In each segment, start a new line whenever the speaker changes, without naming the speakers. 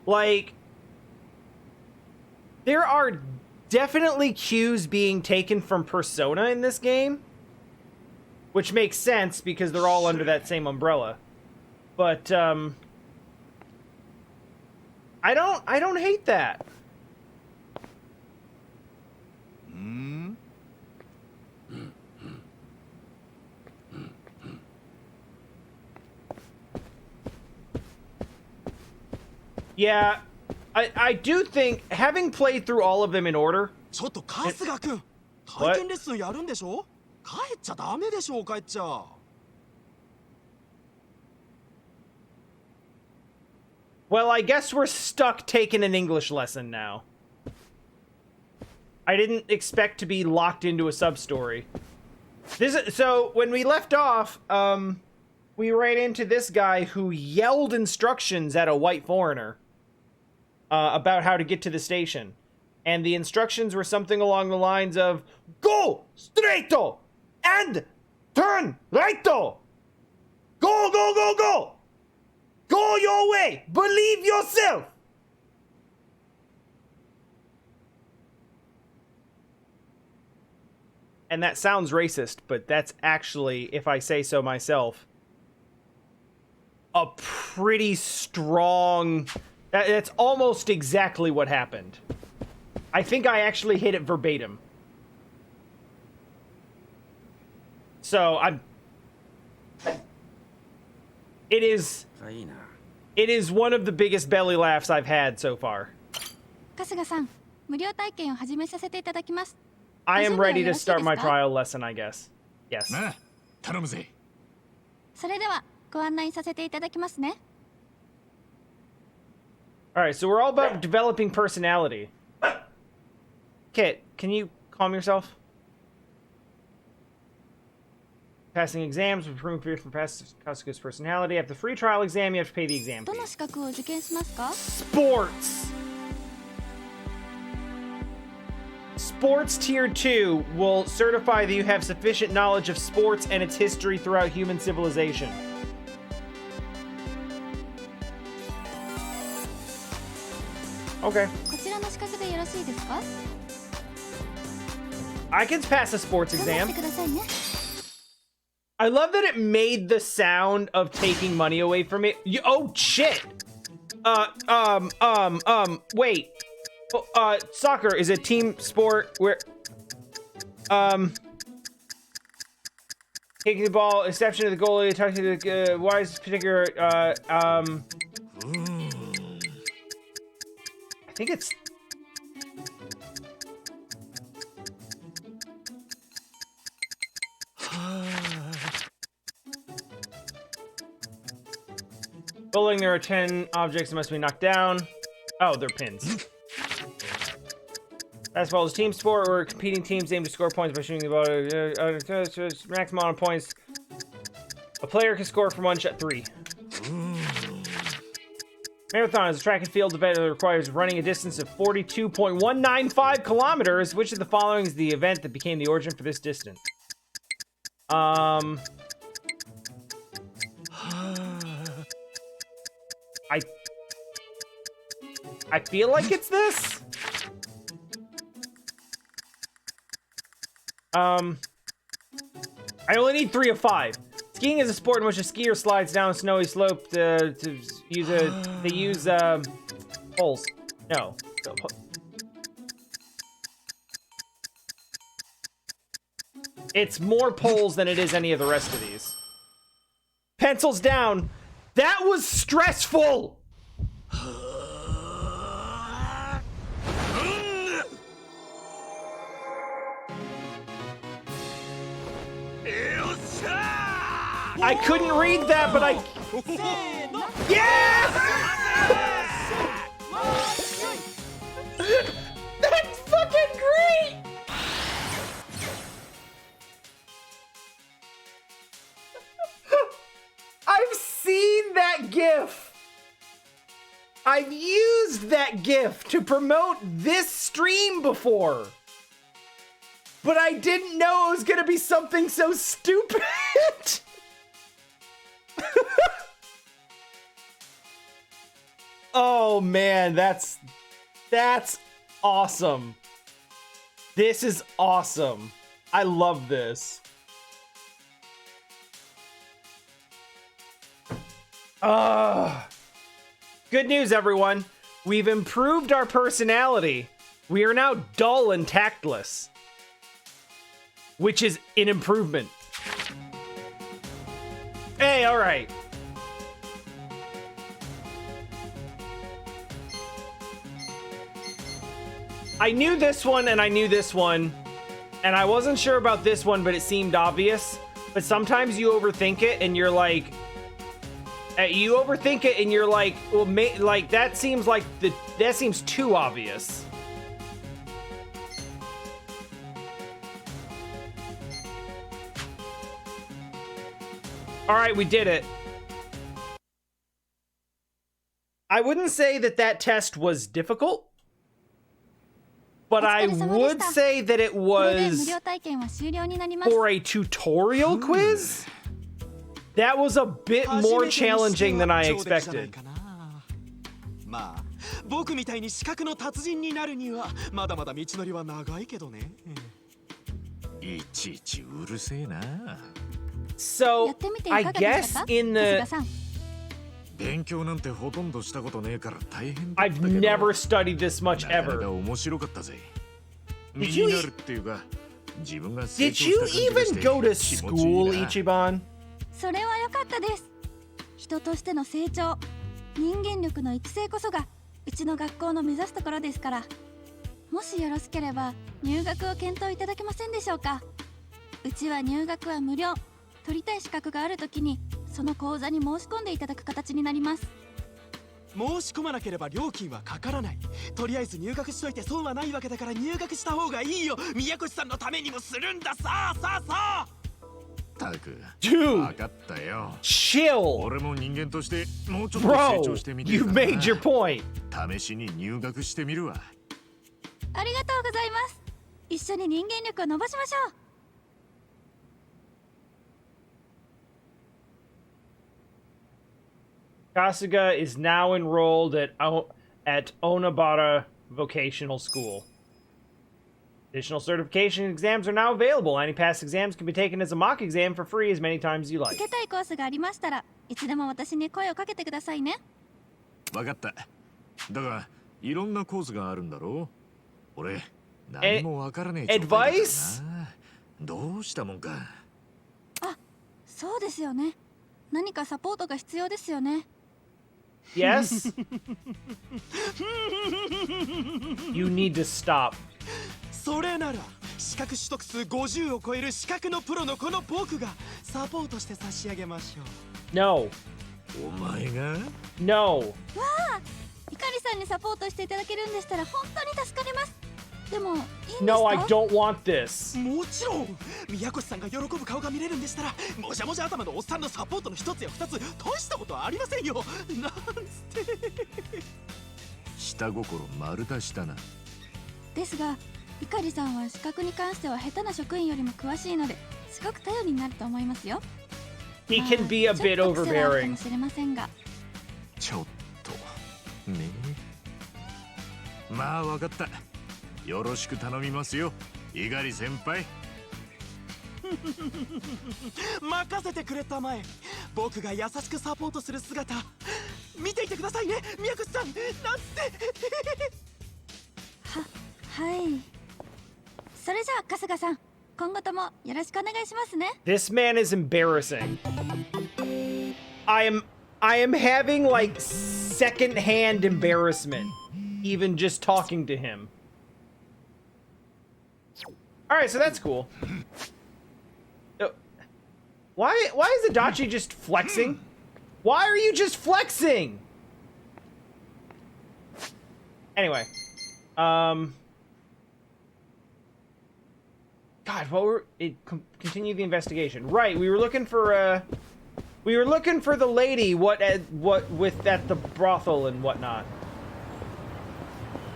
Like, there are definitely cues being taken from Persona in this game, which makes sense because they're all under that same umbrella. But I don't hate that. Yeah, I do think, having played through all of them in order... What? Well, I guess we're stuck taking an English lesson now. I didn't expect to be locked into a sub-story. So, when we left off, we ran into this guy who yelled instructions at a white foreigner about how to get to the station. And the instructions were something along the lines of, go straight and turn right. Go, go, go, go. Go your way. Believe yourself. And that sounds racist, but that's actually, if I say so myself, a pretty strong... That's almost exactly what happened. I think I actually hit it verbatim. So, It is one of the biggest belly laughs I've had so far. I am ready to start my trial lesson, I guess. Yes. Alright, so we're all about developing personality. Kit, can you calm yourself? Passing exams, improving fears from past Kasuga's personality. After the free trial exam, you have to pay the exam fee. Sports! Sports Tier 2 will certify that you have sufficient knowledge of sports and its history throughout human civilization. Okay. I can pass a sports exam. I love that it made the sound of taking money away from it. Oh, shit! Wait. Soccer is a team sport where... Taking the ball, exception to the goalie, touching the... why is this particular... I think it's... Bowling, there are 10 objects that must be knocked down. Oh, they're pins. Basketball is a team sport where competing teams aim to score points by shooting the ball. Maximum amount of points a player can score from one shot. 3. Marathon is a track and field event that requires running a distance of 42.195 kilometers. Which of the following is the event that became the origin for this distance? I feel like it's this. I only need 3 of 5. Skiing is a sport in which a skier slides down a snowy slope to use they use poles. No. It's more poles than it is any of the rest of these. Pencils down. That was stressful. I couldn't read that, but I... Yes! That's fucking great! I've seen that GIF. I've used that GIF to promote this stream before. But I didn't know it was gonna be something so stupid. Oh man, that's awesome. This is awesome. I love this. Good news, everyone. We've improved our personality. We are now dull and tactless, which is an improvement. Hey, all right. I knew this one and I knew this one, and I wasn't sure about this one, but it seemed obvious. But sometimes you overthink it and you're like, well, like that seems like that seems too obvious. All right, we did it. I wouldn't say that test was difficult, but I would say that it was for a tutorial quiz. That was a bit more challenging than I expected.
僕みたいに資格の達人になるにはまだまだ道のりは長いけどね。いちいちうるせえな。
So, I guess in the...
勉強なんてほとんどしたことねえから大変
I've never studied this much ever.
面白かったぜ。
Did you even go to school, Ichiban?
それは良かったです。人としての成長、人間力の育成こそがうちの学校の目指すところですから。もしよろしければ入学を検討いただけませんでしょうか。うちは入学は無料。取りたい資格があるときにその講座に申し込んでいただく形になります。申し込まなければ料金はかからない。とりあえず入学しといて損はないわけだから入学した方がいいよ。宮越さんのためにもするんだ。さあさあさあ。たく、分かったよ。
Chill.
俺も人間としてもうちょっと成長してみて。
Bro, you made your point.
試しに入学してみるわ。
ありがとうございます。一緒に人間力を伸ばしましょう。
Kasuga is now enrolled at Onabara Vocational School. Additional certification exams are now available. Any past exams can be taken as a mock exam for free as many times as you like.
受けたいコースがありましたらいつでも私に声をかけてくださいね。
わかった。だがいろんなコースがあるんだろう。俺何もわからねえ。
Advice?
どうしたもんか。
あ、そうですよね。何かサポートが必要ですよね。
Yes? You need to stop.
それなら資格取得数50を超える資格のプロのこの僕がサポートして差し上げましょう。
No.
お前が
No.
わあ、いかりさんにサポートしていただけるんでしたら本当に助かります。でもいいんですか？
No, I don't want this.
もちろん宮越さんが喜ぶ顔が見れるんでしたらもじゃもじゃ頭のおっさんのサポートの一つや二つ大したことはありませんよ。なんつって下心丸出しだな。
ですがいかりさんは資格に関しては下手な職員よりも詳しいのですごく頼りになると思いますよ。
He can be a bit
ちょっと癖はあるか
overbearing.
もしれませんが。
ちょっとねえ。まあわかった。よろしく頼みますよ、猪狩先輩。任せてくれたまえ。僕が優しくサポートする姿見ていてくださいね、宮越さん。なんつって
はい。それじゃあ春日さん、今後ともよろしくお願いしますね。
This man is embarrassing. I am having like secondhand embarrassment even just talking to him. All right, so that's cool. Why is Adachi just flexing? Why are you just flexing? Anyway, God, what were it? Continue the investigation. Right, we were looking for the lady. What with at the brothel and whatnot.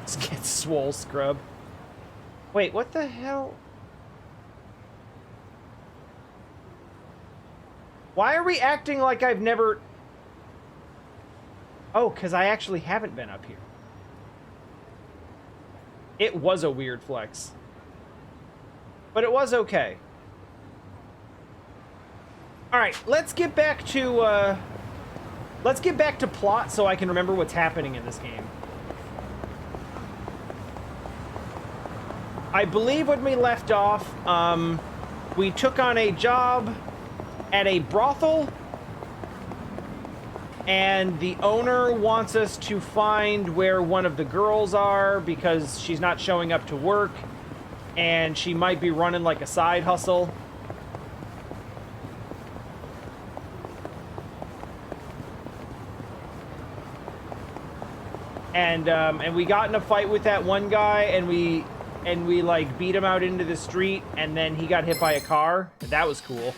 Let's get swole scrub. Wait, what the hell? Why are we acting like I've never... Oh, because I actually haven't been up here. It was a weird flex. But it was okay. Alright, let's get back to plot so I can remember what's happening in this game. I believe when we left off, we took on a job at a brothel, and the owner wants us to find where one of the girls are because she's not showing up to work, and she might be running like a side hustle. And we got in a fight with that one guy, and we like beat him out into the street, and then he got hit by a car. That was cool.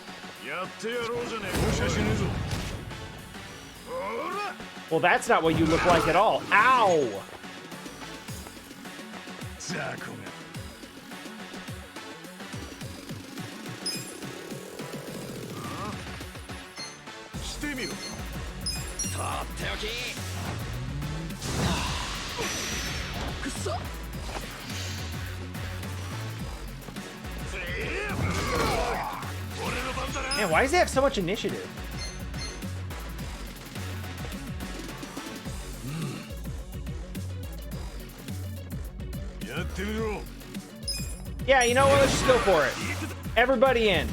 Well, that's not what you look like at all. Ow! Man, why does he have so much initiative? Yeah, you know what? Let's just go for it. Everybody in.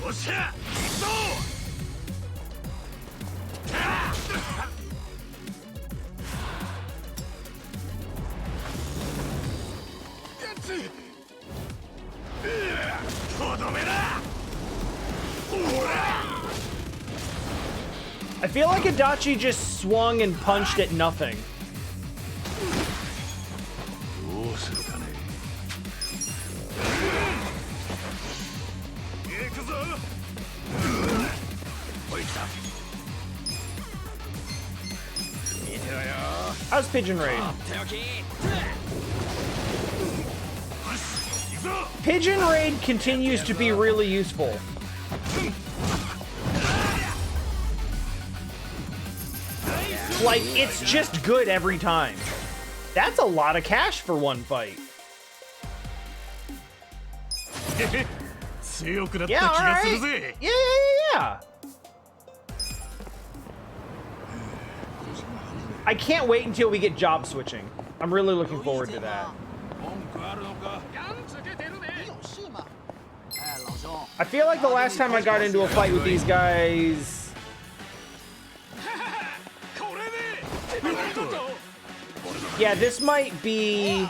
I feel like Adachi just swung and punched at nothing. How's Pigeon Raid? Pigeon Raid continues to be really useful. Like, it's just good every time. That's a lot of cash for one fight. Yeah, alright. Yeah. I can't wait until we get job switching. I'm really looking forward to that. I feel like the last time I got into a fight with these guys... Yeah, this might be...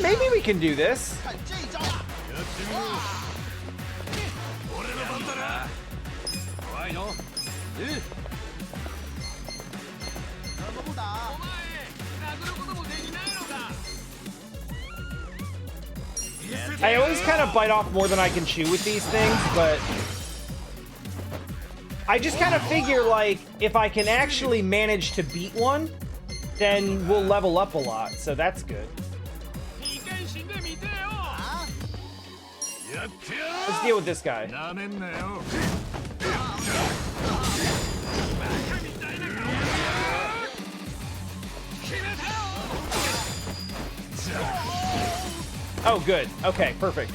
Maybe we can do this. I always kind of bite off more than I can chew with these things, but I just kind of figure, like, if I can actually manage to beat one, then we'll level up a lot, so that's good. Let's deal with this guy. Oh, good. Okay, perfect.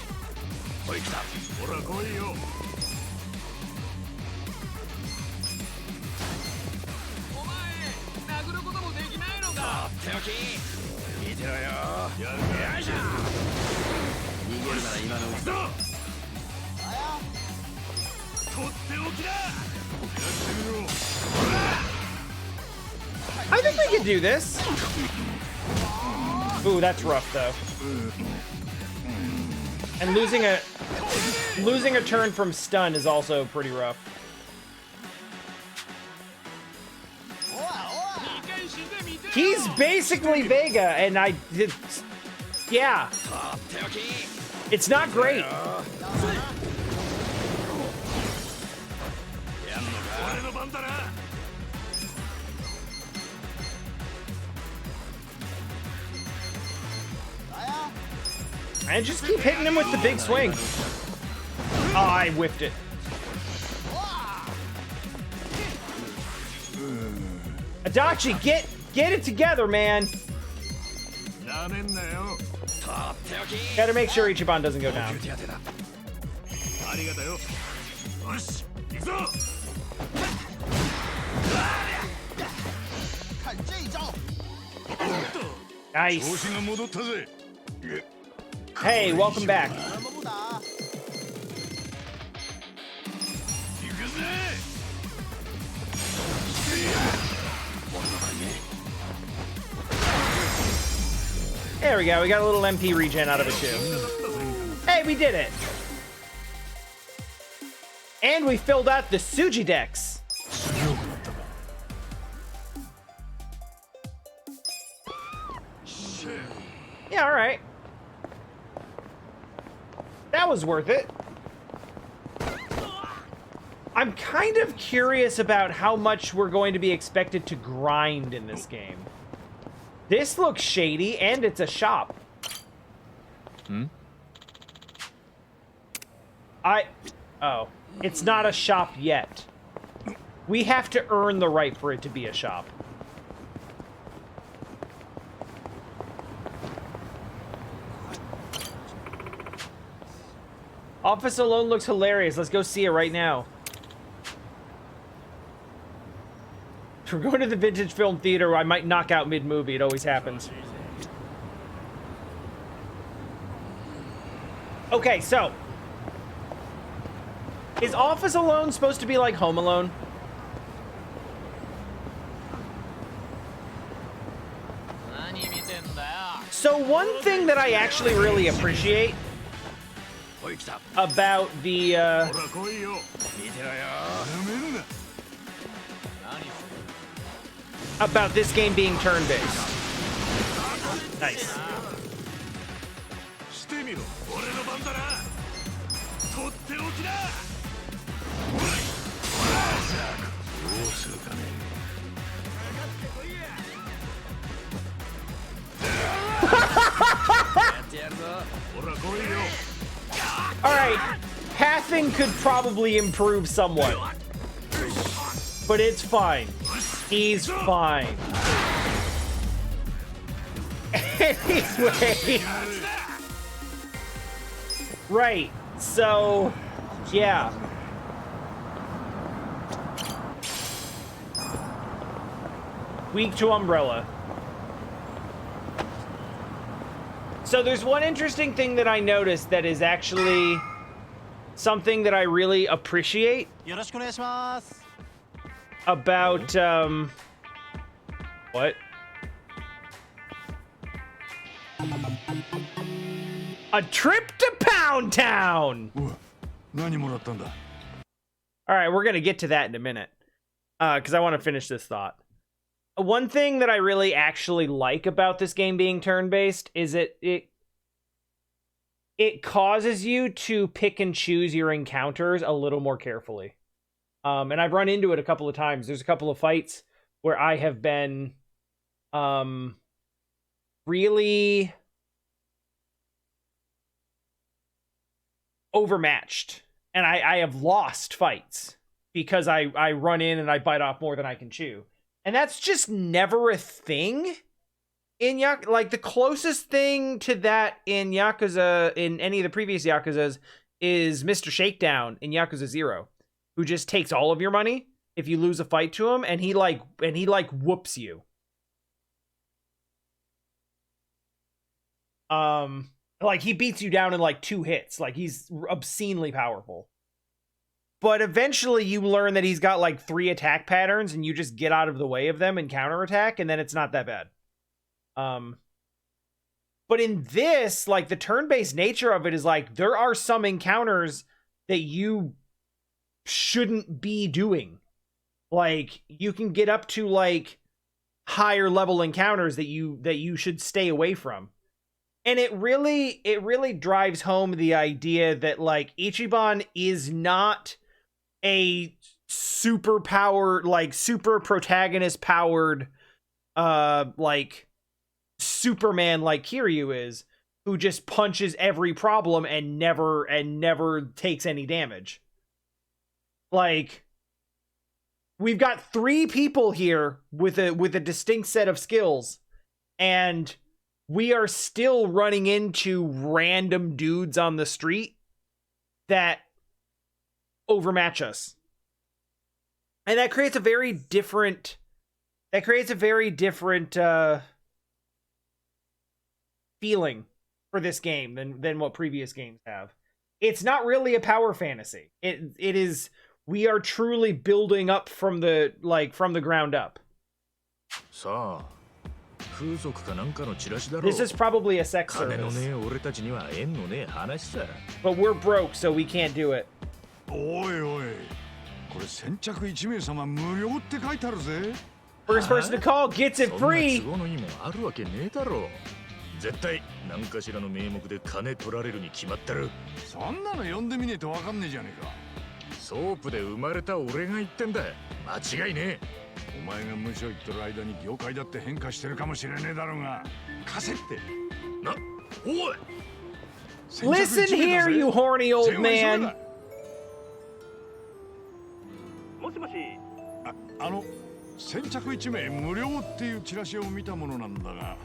I think we can do this. Ooh, that's rough though. And losing a turn from stun is also pretty rough. He's basically Vega, and yeah. It's not great. And just keep hitting him with the big swing. Oh, I whiffed it. Adachi, get it together, man. Gotta make sure Ichiban doesn't go down. Nice. Hey, welcome back. There we go. We got a little MP regen out of it too. Hey, we did it. And we filled out the Suji Dex. Yeah, all right. That was worth it. I'm kind of curious about how much we're going to be expected to grind in this game. This looks shady, and it's a shop. Oh, it's not a shop yet. We have to earn the right for it to be a shop. Office Alone looks hilarious. Let's go see it right now. We're going to the Vintage Film Theater where I might knock out mid-movie. It always happens. Okay, so. Is Office Alone supposed to be like Home Alone? So one thing that I actually really appreciate about the, about this game being turn-based. Nice. Alright, pathing could probably improve somewhat. But it's fine. He's fine. Anyway. Right, so, yeah. Weak to Umbrella. So there's one interesting thing that I noticed that is actually something that I really appreciate about, what? A trip to Pound Town! Alright, we're gonna get to that in a minute. Because I want to finish this thought. One thing that I really actually like about this game being turn-based is it causes you to pick and choose your encounters a little more carefully. And I've run into it a couple of times. There's a couple of fights where I have been really overmatched. And I have lost fights because I run in and I bite off more than I can chew. And that's just never a thing in Yakuza. Like, the closest thing to that in Yakuza, in any of the previous Yakuzas, is Mr. Shakedown in Yakuza 0, who just takes all of your money if you lose a fight to him, and he whoops you. Like, he beats you down in like 2 hits. Like, he's obscenely powerful. But eventually you learn that he's got like 3 attack patterns and you just get out of the way of them and counterattack, and then it's not that bad. But in this, like, the turn-based nature of it is like, there are some encounters that you shouldn't be doing. Like, you can get up to like higher level encounters that you should stay away from. And it really drives home the idea that like Ichiban is not a super powered, like super protagonist powered like Superman like Kiryu is, who just punches every problem and never takes any damage. Like, we've got 3 people here with a distinct set of skills, and we are still running into random dudes on the street that overmatch us. And that creates a very different feeling for this game than what previous games have. It's not really a power fantasy. It is, we are truly building up from the ground up. This is probably a sex service. But we're broke, so we can't do it.
おいおい、これ先着1名様無料って書いてあるぜ。
First person to call gets it free.
絶対何かしらの名目で金取られるに決まってる。
そんなの読んでみねえとわかんねえじゃねえか。
ソープで生まれた俺が言ってんだ。間違いねえ。
お前が無所言ってる間に業界だって変化してるかもしれねえだろうが。貸せって。
な、おい。
Listen here, you horny old man.
もしもし。先着1名無料っていうチラシを見たものなんだが。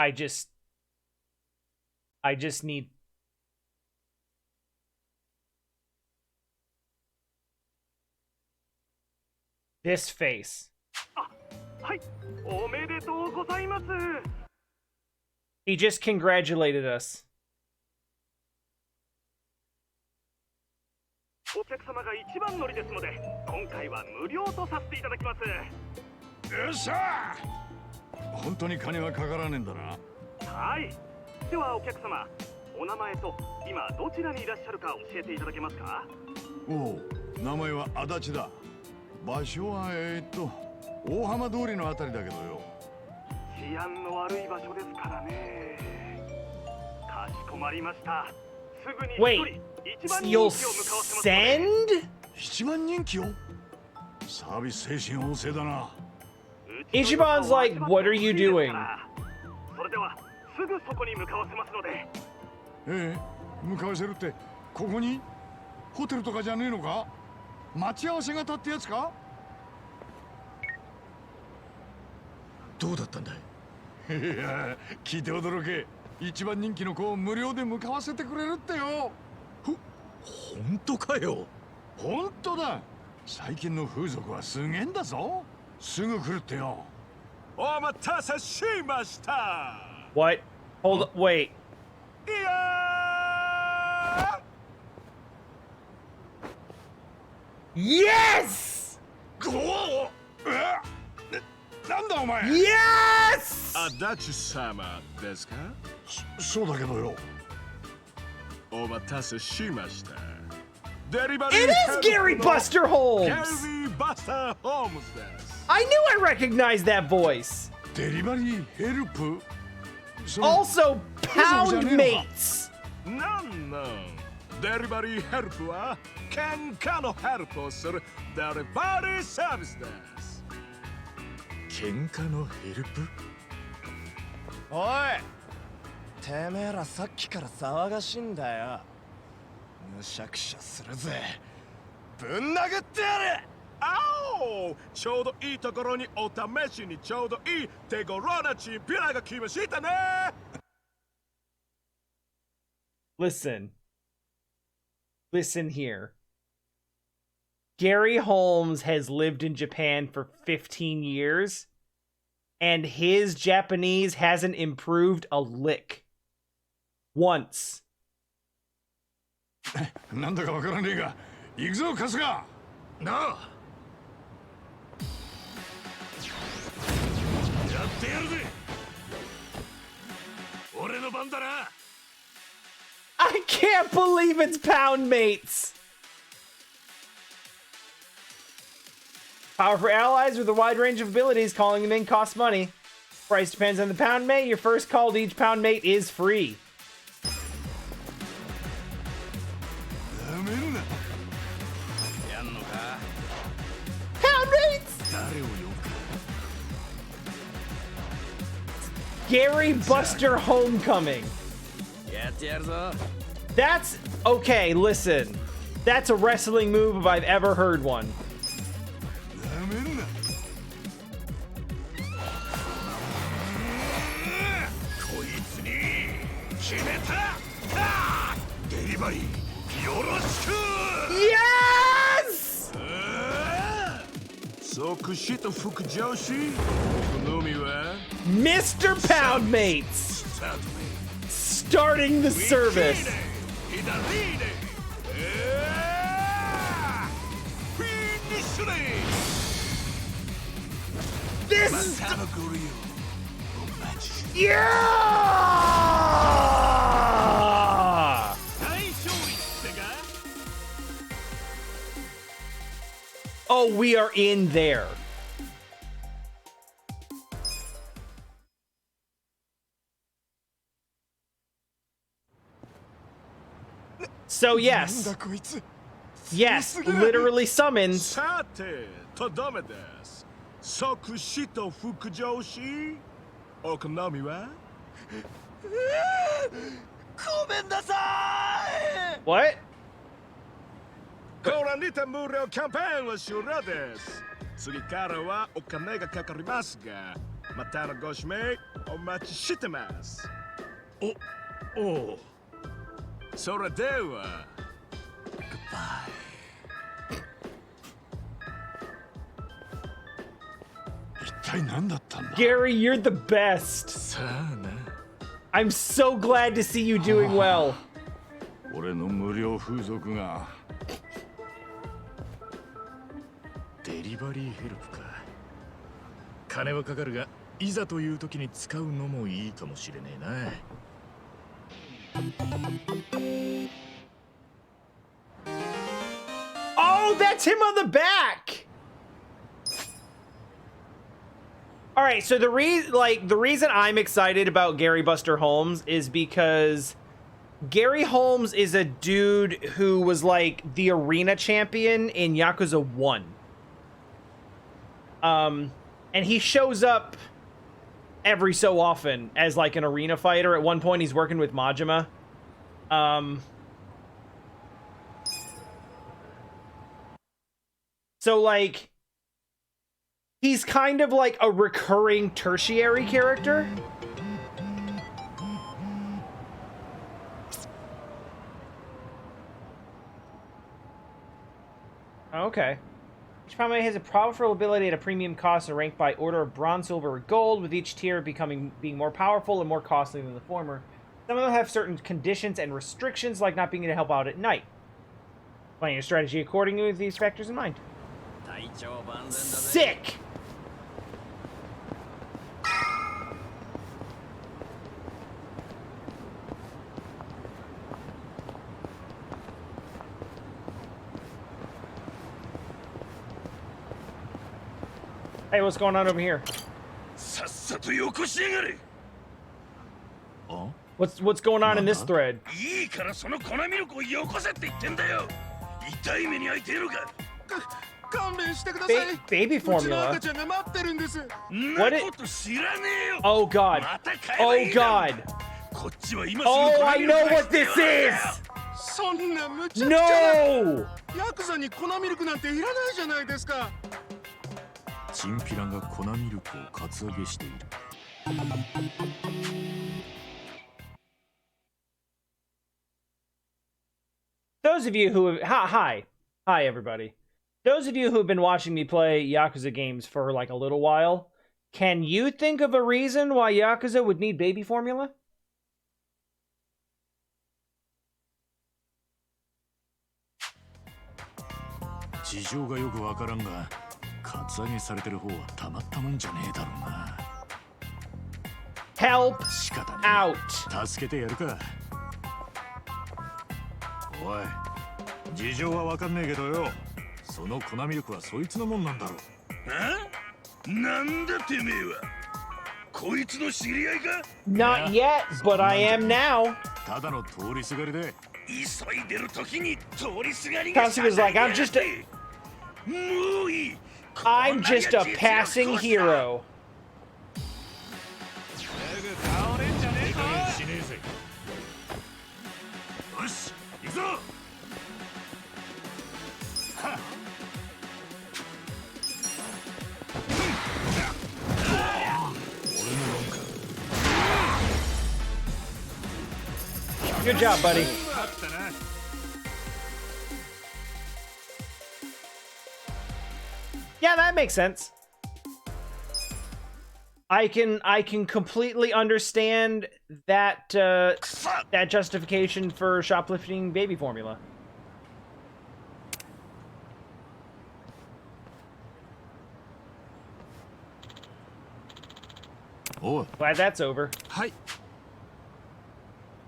I just need this face. He just congratulated us.
お客様が一番乗りですので、今回は無料とさせていただきます。
よっしゃー。本当に金はかからねえんだな。
はい。ではお客様、お名前と今どちらにいらっしゃるか教えていただけますか？
おう、名前は足立だ。場所は大浜通りのあたりだけどよ。
治安の悪い場所ですからね。かしこまりました。すぐに一人。
You'll send?
一番人気を？サービス精神旺盛だな。
Ichiban's like, what are you doing?
それではすぐそこに向かわせますので。
ええ、向かわせるってここに？ホテルとかじゃねえのか？待ち合わせ型ってやつか？
どうだったんだい？
いや、聞いて驚け。一番人気の子を無料で向かわせてくれるってよ。
本当かよ。
本当だ。最近の風俗はすげえんだぞ。すぐ来るってよ。
お待たせしました。
What? Hold up, wait.
いや
ー Yes!
なんだお前。
Yes!
足立様ですか？
そうだけどよ。
お待たせしました。
It is Gary Buster Holmes!
Gary Buster Holmes です。
I knew I recognized that voice!
デリバリーヘルプ？
Also, Poundmates!
なんなん。デリバリーヘルプは喧嘩のヘルプをするデリバリーサービスです。喧嘩のヘルプ？
おい、てめえらさっきから騒がしいんだよ。むしゃくしゃするぜ。ぶん殴ってやれ。
おお、ちょうどいいところにお試しにちょうどいい手頃なチンピラが来ましたね。
Listen here. Gary Holmes has lived in Japan for 15 years, and his Japanese hasn't improved a lick. Once.
なんだかわからねえが、行くぞ春日。
なあ。やってやるぜ。俺の番だな。
I can't believe it's Poundmates! Powerful allies with a wide range of abilities, calling them in costs money. Price depends on the Poundmate. Your first call to each Poundmate is free. Poundmates! Gary Buster Homecoming. That's okay. Listen, that's a wrestling move if I've ever heard one. Yes! Mr. Poundmates starting the service. This is yeah! Oh, we are in there. So yes, literally summons. What?
これにて無料キャンペーンは終了です。次からはお金がかかりますが、またのご指名お待ちしてます。お。それでは。Goodbye.
Gary, you're the best. I'm so glad to see you doing well.
俺の無料風俗が
デリバリーヘルプか。金はかかるが、いざという時に使うのもいいかもしれねえな。
Oh, that's him on the back. All right, so the reason I'm excited about Gary Buster Holmes is because Gary Holmes is a dude who was like the arena champion in Yakuza 1. And he shows up every so often as like an arena fighter. At one point he's working with Majima. So like he's kind of like a recurring tertiary character. Okay. Each Poundmate has a powerful ability at a premium cost and ranked by order of bronze, silver, or gold, with each tier being more powerful and more costly than the former. Some of them have certain conditions and restrictions, like not being able to help out at night. Plan your strategy accordingly with these factors in mind. Sick! Hey, what's going on over here? What's going on in this thread? Baby formula. What Oh god. Oh god. Oh, I know what this is. No.
チンピラが粉ミルクをカツアゲしている。
Those of you who hi everybody. Those of you who have been watching me play Yakuza games for like a little while, can you think of a reason why Yakuza would need baby formula? Help out.
助けてやるか。おい、事情はわかんねえけどよ。その粉ミルクはそいつのもんなんだろう。なんだてめえは。こいつの知り合いか
Not yet, but I am now.
ただの通りすがりで。急いでる時に通りすがり
Kasuga was like, I'm just a passing hero. Good job, buddy. Yeah, that makes sense. I can completely understand that that justification for shoplifting baby formula.
Oh.
Glad that's over.
Hi.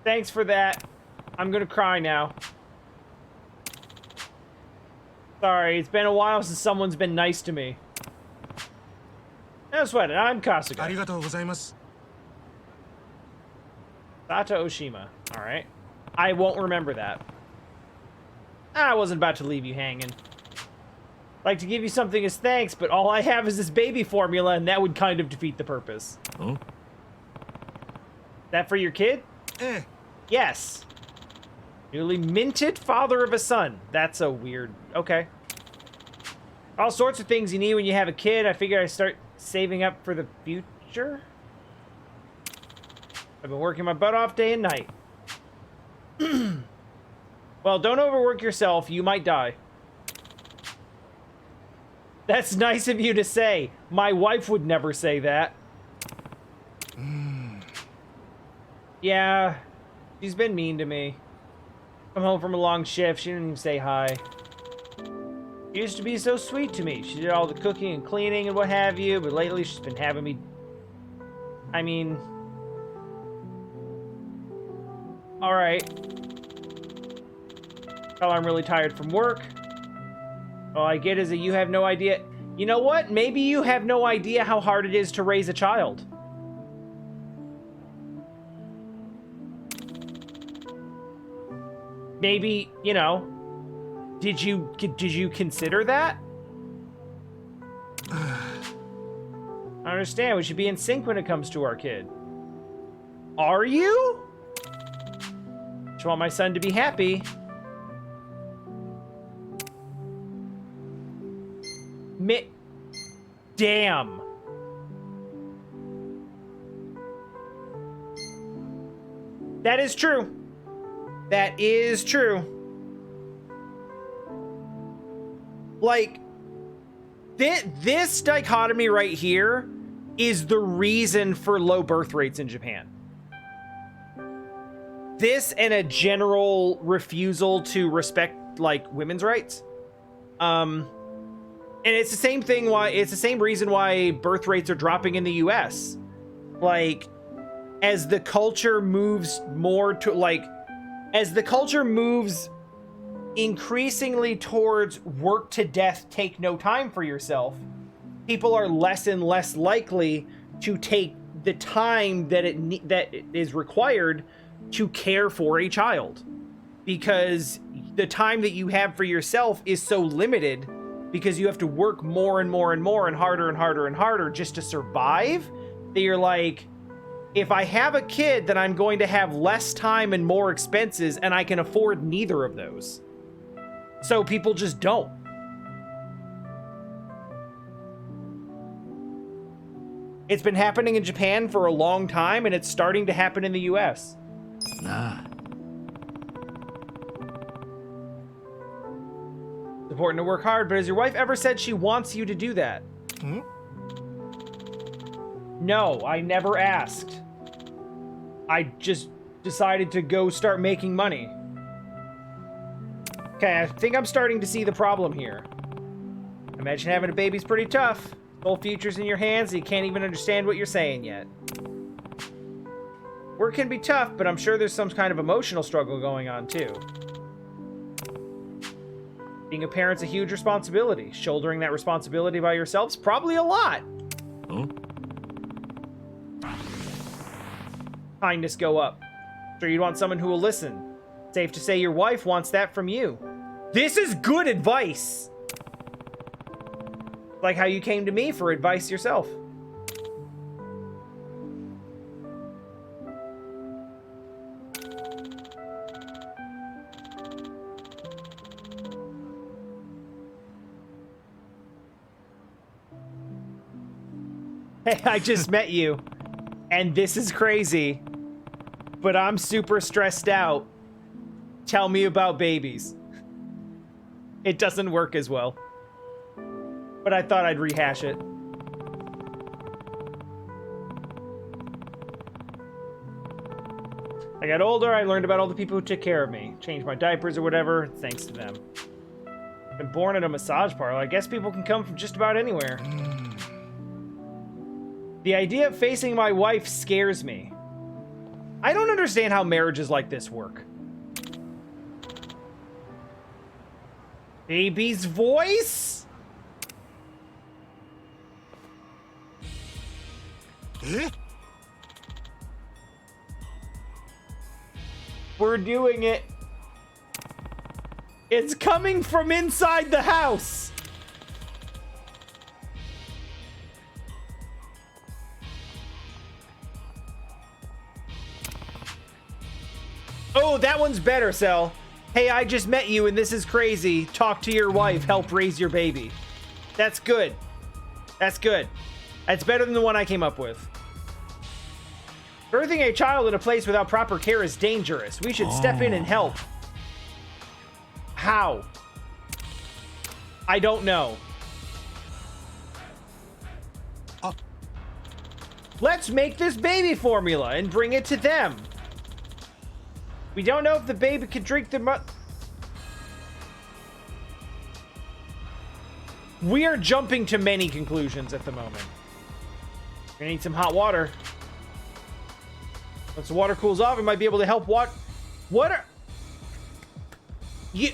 Thanks for that. I'm gonna cry now. Sorry, it's been a while since someone's been nice to me. No sweat it, I'm Kasuga.
ありがとうございます。
Sato Oshima. Alright. I won't remember that. I wasn't about to leave you hanging. Like to give you something as thanks, but all I have is this baby formula, and that would kind of defeat the purpose.
Oh?
That for your kid?
Eh.
Yes. Newly minted father of a son. That's a weird... Okay. All sorts of things you need when you have a kid. I figure I start saving up for the future. I've been working my butt off day and night. Well, don't overwork yourself. You might die. That's nice of you to say. My wife would never say that. Yeah, she's been mean to me. Come home from a long shift, she didn't even say hi. She used to be so sweet to me. She did all the cooking and cleaning and what have you, but lately she's been having me... I mean... Alright. Well, I'm really tired from work. All I get is that you have no idea... You know what? Maybe you have no idea how hard it is to raise a child. Maybe, you know, did you consider that? I understand. We should be in sync when it comes to our kid. Are you? Just want my son to be happy. Damn. That is true. That is true. Like, this dichotomy right here is the reason for low birth rates in Japan. This and a general refusal to respect, like, women's rights. And it's the same thing it's the same reason why birth rates are dropping in the US. Like, as the culture moves more to, like, as the culture moves increasingly towards work to death, take no time for yourself, people are less and less likely to take the time that that is required to care for a child, because the time that you have for yourself is so limited, because you have to work more and more and more and harder and harder and harder just to survive, that you're like, if I have a kid, then I'm going to have less time and more expenses, and I can afford neither of those. So people just don't. It's been happening in Japan for a long time, and it's starting to happen in the US.
Nah.
It's important to work hard, but has your wife ever said she wants you to do that?
Hmm?
No, I never asked. I just decided to go start making money. Okay, I think I'm starting to see the problem here. Imagine having a baby's pretty tough. Whole future's in your hands and you can't even understand what you're saying yet. Work can be tough, but I'm sure there's some kind of emotional struggle going on too. Being a parent's a huge responsibility. Shouldering that responsibility by yourself's probably a lot.
Huh?
Kindness go up. Sure, you'd want someone who will listen. Safe to say your wife wants that from you. This is good advice! Like how you came to me for advice yourself. Hey, I just met you, and this is crazy, but I'm super stressed out. Tell me about babies. It doesn't work as well, but I thought I'd rehash it. I got older, I learned about all the people who took care of me. Changed my diapers or whatever, thanks to them. Been born in a massage parlor. I guess people can come from just about anywhere. The idea of facing my wife scares me. I don't understand how marriages like this work. Baby's voice?
Eh?
We're doing it. It's coming from inside the house. Oh, that one's better, Cell. Hey, I just met you and this is crazy. Talk to your wife, help raise your baby. That's good. That's good. That's better than the one I came up with. Birthing a child in a place without proper care is dangerous. We should step in and help. How? I don't know. Let's make this baby formula and bring it to them. We don't know if the baby can drink the We are jumping to many conclusions at the moment. We need some hot water. Once the water cools off, it might be able to help what are you?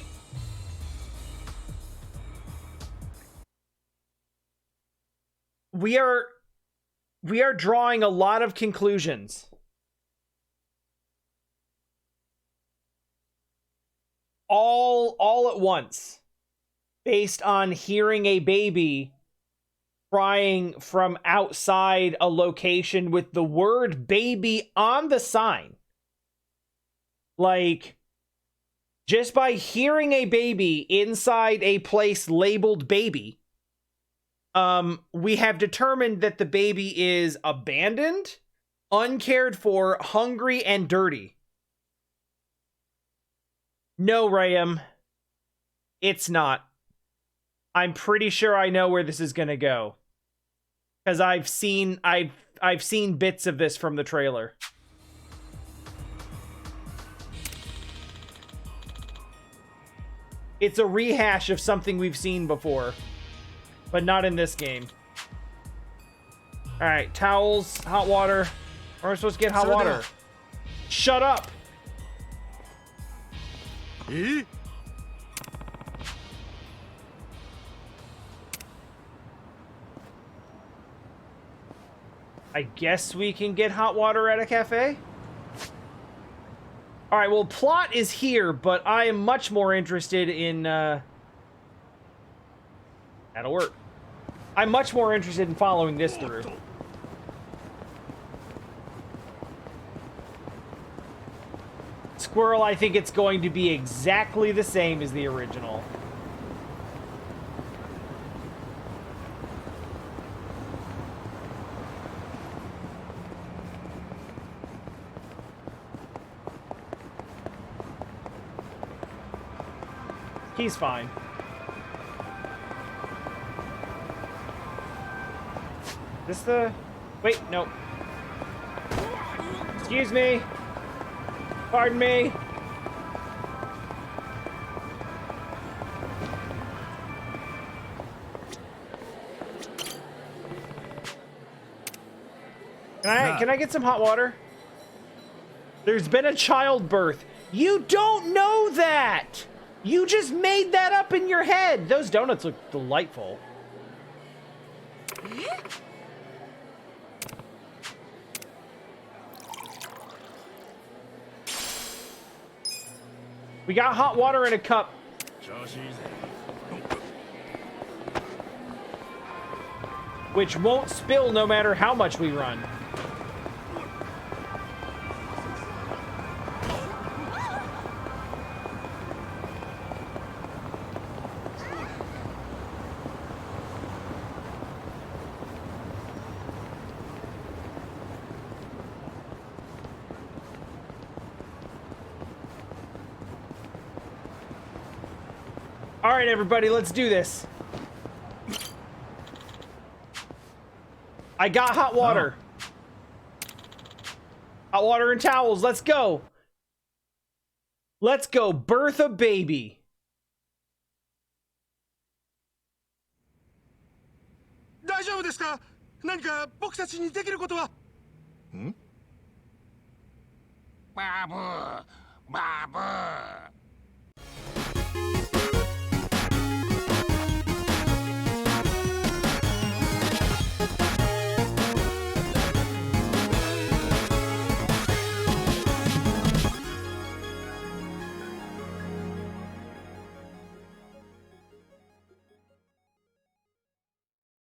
We are drawing a lot of conclusions. All at once, based on hearing a baby crying from outside a location with the word baby on the sign. Like, just by hearing a baby inside a place labeled baby, we have determined that the baby is abandoned, uncared for, hungry, and dirty. No, Rayam, it's not. I'm pretty sure I know where this is gonna go, because I've seen bits of this from the trailer. It's a rehash of something we've seen before, but not in this game. All right, towels, hot water. Where am I supposed to get hot water? Shut up.
Eh?
I guess we can get hot water at a cafe? Alright, well, plot is here, but I am much more interested in, That'll work. I'm much more interested in following this through. Squirrel, I think it's going to be exactly the same as the original. He's fine. This the... Wait, no. Excuse me. Pardon me. Can I get some hot water? There's been a childbirth. You don't know that! You just made that up in your head. Those donuts look delightful. We got hot water in a cup. Which won't spill no matter how much we run. All right, everybody, let's do this. I got hot water. Hot water and towels. Let's go. Let's go birth a baby.